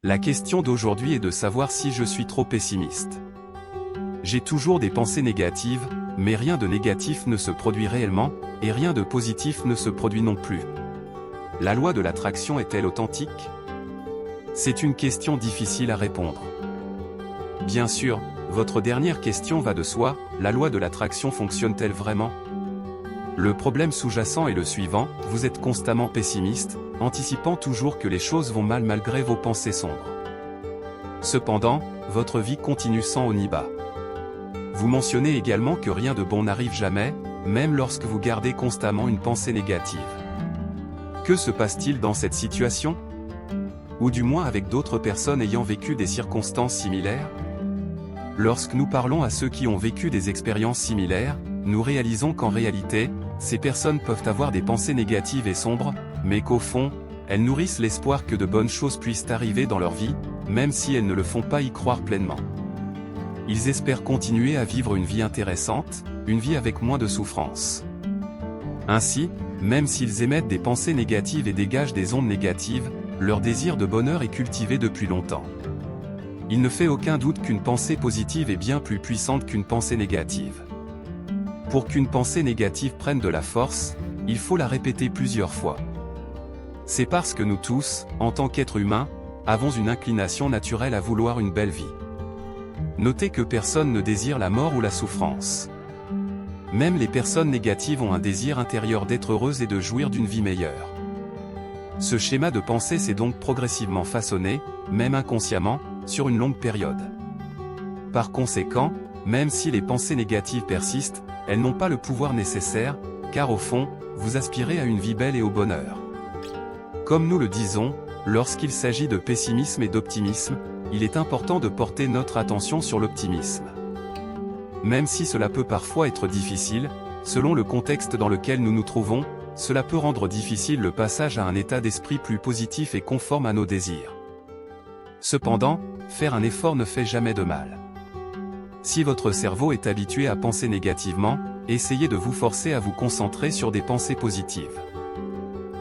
La question d'aujourd'hui est de savoir si je suis trop pessimiste. J'ai toujours des pensées négatives, mais rien de négatif ne se produit réellement, et rien de positif ne se produit non plus. La loi de l'attraction est-elle authentique? C'est une question difficile à répondre. Bien sûr, votre dernière question va de soi, la loi de l'attraction fonctionne-t-elle vraiment? Le problème sous-jacent est le suivant, vous êtes constamment pessimiste, anticipant toujours que les choses vont mal malgré vos pensées sombres. Cependant, votre vie continue sans haut ni bas. Vous mentionnez également que rien de bon n'arrive jamais, même lorsque vous gardez constamment une pensée négative. Que se passe-t-il dans cette situation? Ou du moins avec d'autres personnes ayant vécu des circonstances similaires? Lorsque nous parlons à ceux qui ont vécu des expériences similaires, nous réalisons qu'en réalité, ces personnes peuvent avoir des pensées négatives et sombres, mais qu'au fond, elles nourrissent l'espoir que de bonnes choses puissent arriver dans leur vie, même si elles ne le font pas y croire pleinement. Ils espèrent continuer à vivre une vie intéressante, une vie avec moins de souffrance. Ainsi, même s'ils émettent des pensées négatives et dégagent des ondes négatives, leur désir de bonheur est cultivé depuis longtemps. Il ne fait aucun doute qu'une pensée positive est bien plus puissante qu'une pensée négative. Pour qu'une pensée négative prenne de la force, il faut la répéter plusieurs fois. C'est parce que nous tous, en tant qu'êtres humains, avons une inclination naturelle à vouloir une belle vie. Notez que personne ne désire la mort ou la souffrance. Même les personnes négatives ont un désir intérieur d'être heureuses et de jouir d'une vie meilleure. Ce schéma de pensée s'est donc progressivement façonné, même inconsciemment, sur une longue période. Par conséquent, même si les pensées négatives persistent, elles n'ont pas le pouvoir nécessaire, car au fond, vous aspirez à une vie belle et au bonheur. Comme nous le disons, lorsqu'il s'agit de pessimisme et d'optimisme, il est important de porter notre attention sur l'optimisme. Même si cela peut parfois être difficile, selon le contexte dans lequel nous nous trouvons, cela peut rendre difficile le passage à un état d'esprit plus positif et conforme à nos désirs. Cependant, faire un effort ne fait jamais de mal. Si votre cerveau est habitué à penser négativement, essayez de vous forcer à vous concentrer sur des pensées positives.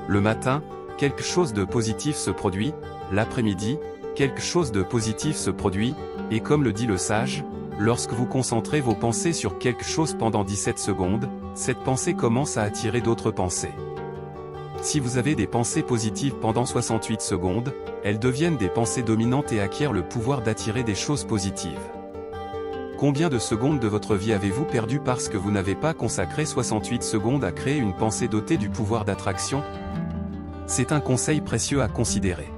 Le matin, quelque chose de positif se produit, l'après-midi, quelque chose de positif se produit, et comme le dit le sage, lorsque vous concentrez vos pensées sur quelque chose pendant 17 secondes, cette pensée commence à attirer d'autres pensées. Si vous avez des pensées positives pendant 68 secondes, elles deviennent des pensées dominantes et acquièrent le pouvoir d'attirer des choses positives. Combien de secondes de votre vie avez-vous perdu parce que vous n'avez pas consacré 68 secondes à créer une pensée dotée du pouvoir d'attraction? C'est un conseil précieux à considérer.